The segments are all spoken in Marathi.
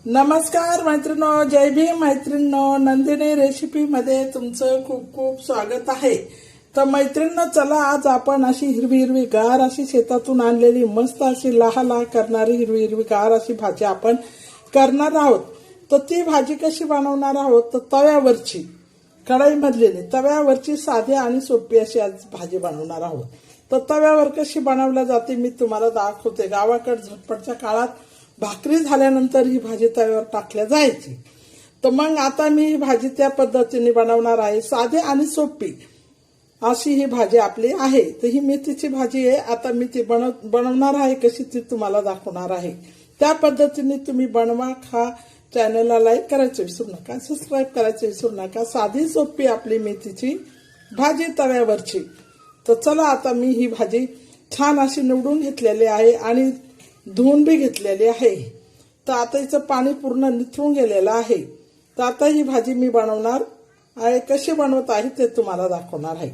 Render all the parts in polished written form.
नमस्कार मैत्रिणो, जय भीम मैत्रिणो. नंदिनी रेसिपी मध्ये तुमचं खूप खूप स्वागत आहे. तर मैत्रिणो, चला आज आपण अशी हिरवी हिरवी गार अशी शेतातून आणलेली मस्त अशी लहा करणारी हिरवी हिरवी गार अशी भाजी आपण करणार आहोत. तर ती भाजी कशी बनवणार आहोत, तर तव्यावरची, कढईमधली नाही, तव्यावरची साधी आणि सोपी अशी आज भाजी बनवणार आहोत. तर तव्यावर कशी बनवल्या जाते मी तुम्हाला दाखवते. गावाकडे झटपटच्या काळात भाकरी झाल्यानंतर ही भाजी तव्यावर टाकल्या जायची. तर मग आता मी ही भाजी त्या पद्धतीने बनवणार आहे. साधी आणि सोपी अशी ही भाजी आपली आहे. तर ही मेथीची भाजी आहे. आता मी ती बनवणार आहे, कशी ती तुम्हाला दाखवणार आहे. त्या पद्धतीने तुम्ही बनवा, खा. चॅनलला लाईक करायचं विसरू नका, सबस्क्राईब करायचं विसरू नका. साधी सोपी आपली मेथीची भाजी तव्यावरची. तर चला आता मी ही भाजी छान अशी निवडून घेतलेली आहे आणि धुवून बी घेतलेली आहे. तर आता हिचं पाणी पूर्ण निथळून गेलेलं आहे. तर आता ही भाजी मी बनवणार आहे. कशी बनवत आहे ते तुम्हाला दाखवणार आहे.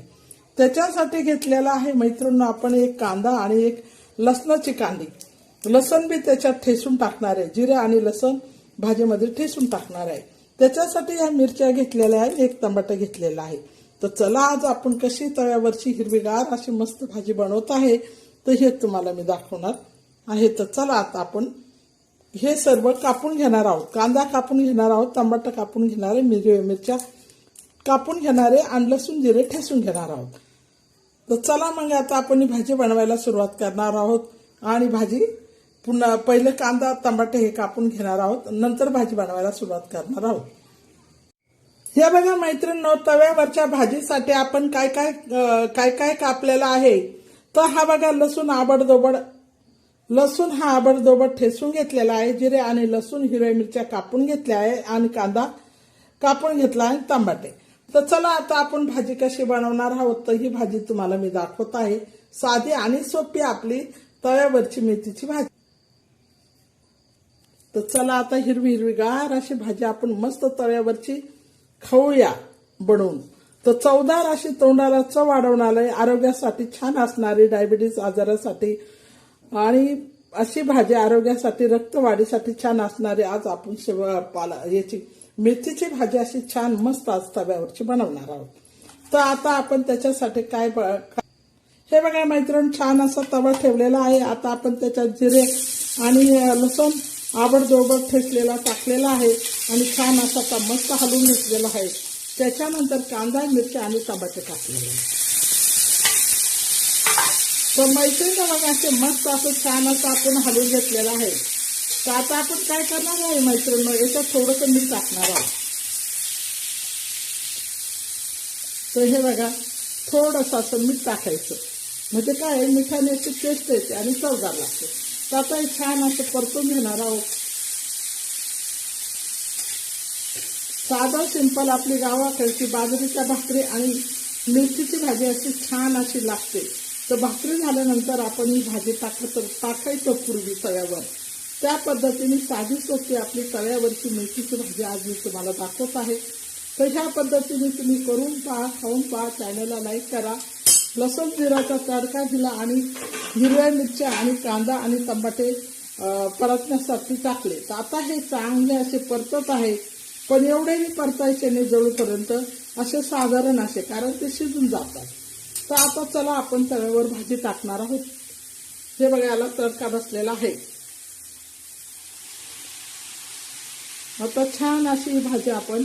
त्याच्यासाठी घेतलेला आहे मैत्रिणींनो आपण एक कांदा आणि एक लसणाची कांडी. लसण बी त्याच्यात ठेसून टाकणार आहे. जिरे आणि लसण भाजीमध्ये ठेसून टाकणार आहे. त्याच्यासाठी ह्या मिरच्या घेतलेल्या आहेत, एक टमाटर घेतलेला आहे. तर चला आज आपण कशी तव्यावरची हिरवीगार अशी मस्त भाजी बनवत आहे तर हे तुम्हाला मी दाखवणार आहे. तर चला आता आपण हे सर्व कापून घेणार आहोत. कांदा कापून घेणार आहोत, टमाटर कापून घेणार आहे, मिरच्या कापून घेणार आहे आणि लसूण जिरे ठेसून घेणार आहोत. तर चला मग आता आपण ही भाजी बनवायला सुरुवात करणार आहोत. आणि भाजी पुन्हा पहिले कांदा टमाटे हे कापून घेणार आहोत, नंतर भाजी बनवायला सुरुवात करणार आहोत. हे बघा मैत्रिणींनो, तव्यावरच्या भाजीसाठी आपण काय काय कापलेलं आहे. तर हा बघा लसूण हा आबडधोबड ठेसून घेतलेला आहे. जिरे आणि लसूण, हिरव्या मिरच्या कापून घेतल्या आहे आणि कांदा कापून घेतला आहे, टमाटे. तर चला आता आपण भाजी कशी बनवणार आहोत. तर ही भाजी तुम्हाला मी दाखवत आहे. साधी आणि सोपी आपली तव्यावरची मेथीची भाजी. तर चला आता हिरवीगार अशी भाजी आपण मस्त तव्यावरची खाऊया बनवून. तर चवदार अशी तोंडाला चव वाढवणारी, आरोग्यासाठी छान असणारी, डायबिटीज आजारासाठी आणि अशी भाजी आरोग्यासाठी, रक्तवाढीसाठी छान असणारी आज आपण याची मेथीची भाजी अशी छान मस्त आज तव्यावरची बनवणार आहोत. तर आता आपण त्याच्यासाठी काय हे बघा मैत्रीण, छान असा तवा ठेवलेला आहे. आता आपण त्याच्यात जिरे आणि लसूण आबडधोबड ठेचलेला टाकलेला आहे आणि छान असा मस्त हलवून घेतलेला आहे. त्याच्यानंतर कांदा, मिरच्या आणि टमाटे टाकलेले आहे. तर मैत्रिणी बघा असे मस्त असं छान असं आपण हलवून घेतलेलं आहे. तर आता आपण काय करणार आहे मैत्रिणी, याच्यात थोडंसं मीठ टाकणार आहोत. तर हे बघा थोडंसं असं मीठ टाकायचं, म्हणजे काय मिठाने अशी टेस्ट येते आणि चवदार लागते. तर आता हे छान असं परतून घेणार आहोत. साधं सिंपल आपली गावाकडची बाजरीच्या भाकरी आणि मेथीची भाजी अशी छान अशी लागते. तर भाकरी झाल्यानंतर आपण ही भाजी टाकायचं पूर्वी तव्यावर. त्या पद्धतीने साधी सोपी आपली तव्यावरची मेथीची भाजी आज मी तुम्हाला दाखवत आहे. तर ह्या पद्धतीने तुम्ही करून पहा, खाऊन पहा. चॅनलला लाईक करा. लसूण जिराचा तडका दिला आणि हिरव्या मिरच्या आणि कांदा आणि टमाटे परतण्यासाठी टाकले. तर आता हे चांगले असे परतत आहे, पण एवढेही परतायचे नाही जळूपर्यंत, असे साधारण असे, कारण ते शिजून जातात. तर आता चला आपण तव्यावर भाजी टाकणार आहोत. हे बघा याला तडका बसलेला आहे. आता छान अशी ही भाजी आपण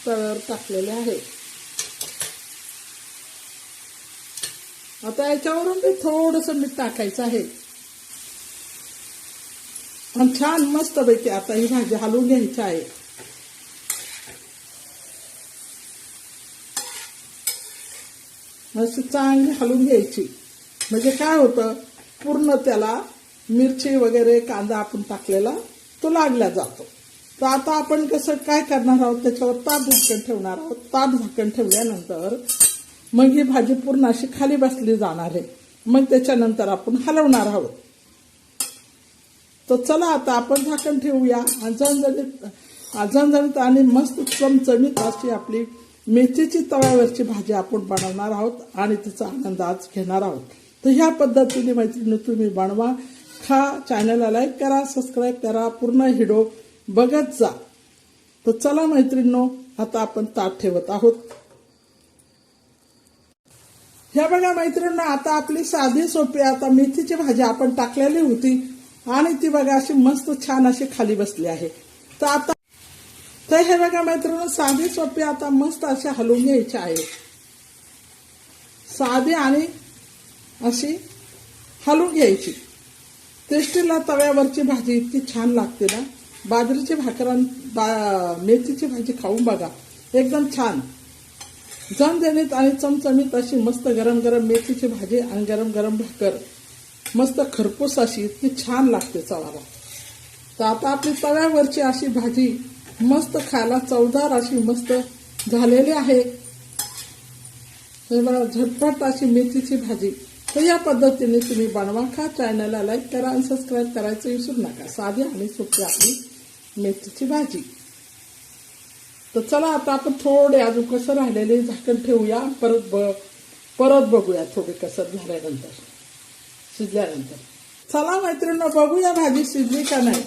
तव्यावर टाकलेली आहे. आता याच्यावरून ते थोडंसं मीठ टाकायचं आहे आणि छान मस्त पैकी आता ही भाजी हलवून घ्यायची आहे. मस्त चांगली हलवून घ्यायची, म्हणजे काय होतं, पूर्ण त्याला मिरची वगैरे कांदा आपण टाकलेला तो लागला जातो. तर आता आपण कसं काय करणार आहोत, त्याच्यावर ताट झाकण ठेवणार आहोत. ताट झाकण ठेवल्यानंतर मग ही भाजी पूर्ण अशी खाली बसली जाणार आहे. मग त्याच्यानंतर आपण हलवणार आहोत. तर चला आता आपण झाकण ठेवूया. झणझणीत आणि मस्त चमचमीत अशी आपली मेथीची तव्यावरची भाजी आपण बनवणार आहोत आणि तिचा आनंद आज घेणार आहोत. तर ह्या पद्धतीने मैत्रिणी तुम्ही बनवा, खा. चॅनलला लाईक करा, सबस्क्राईब करा. पूर्ण व्हिडिओ बघत जा. तर चला मैत्रिणींनो, आता आपण ताट ठेवत आहोत. ह्या बघा मैत्रिणींनो, आता आपली साधी सोपी आता मेथीची भाजी आपण टाकलेली होती आणि ती बघा अशी मस्त छान अशी खाली बसली आहे. तर आता तर हे बघा मैत्रिणींनो, साधी सोपी आता मस्त अशी हलवून घ्यायची आहे. साधी आणि अशी हलवून घ्यायची. टेस्टीला तव्यावरची भाजी इतकी छान लागते ना. बाजरीची भाकरां मेथीची भाजी खाऊन बघा, एकदम छान झणझणीत आणि चमचमीत अशी मस्त गरम गरम मेथीची भाजी आणि गरम गरम भाकर मस्त खरपूस अशी इतकी छान लागते चवाला. तर आता आपली तव्यावरची अशी भाजी मस्त खायला चवदार अशी मस्त झालेली आहे. हे बघा, झटपट अशी मेथीची भाजी. तर या पद्धतीने तुम्ही बनवा, खा. चॅनलला लाईक करा आणि सबस्क्राईब करायचं विसरू नका. साधी आणि सोपी आपली मेथीची भाजी. तर चला आता आपण थोडे अजून कसं राहिलेले झाकण ठेवूया. परत बघूया थोडे कसं झाल्यानंतर, शिजल्यानंतर. चला मैत्रिणींनो, बघूया भाजी शिजली का नाही.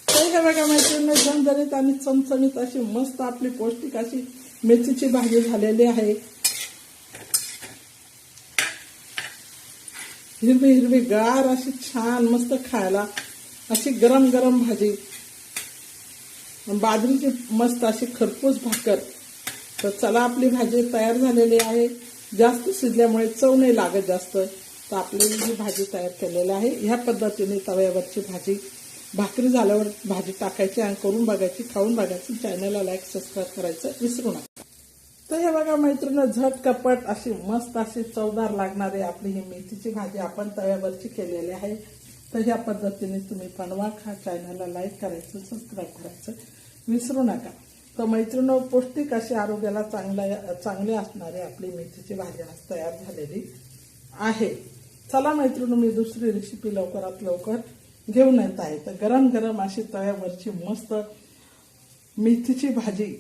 तर हे बघा मैत्रिणींनो, झणझणीत आणि चमचमीत अशी मस्त आपली पौष्टिक अशी मेथीची भाजी झालेली आहे. हिरवी हिरवी गार अशी छान मस्त खायला अशी गरम गरम भाजी, बाजरीची मस्त अशी खरपूस भाकर. तर चला आपली भाजी तयार झालेली आहे. जास्त शिजल्यामुळे चव नाही लागत जास्त. तर आपली ही भाजी तयार केलेली आहे. ह्या पद्धतीने तव्यावरची भाजी भाकरी झाल्यावर भाजी टाकायची आणि करून बघायची, खाऊन बघायची. चॅनलला लाईक सबस्क्राईब करायचं विसरू नका. तर हे बघा मैत्रिणी, झटकपट अशी मस्त अशी चवदार लागणारी आपली ही मेथीची भाजी आपण तव्यावरची केलेली आहे. तर ह्या पद्धतीने तुम्ही बनवा, खा. चॅनलला लाईक करायचं, सबस्क्राईब करायचं विसरू नका. तर मैत्रिणी, पौष्टिक अशी आरोग्याला चांगली असणारी आपली मेथीची भाजी आज तयार झालेली आहे. चला मैत्रिणी, मी दुसरी रेसिपी लवकरात लवकर घेऊन येत आहे. तर गरम गरम अशी तव्यावरची मस्त मेथीची भाजी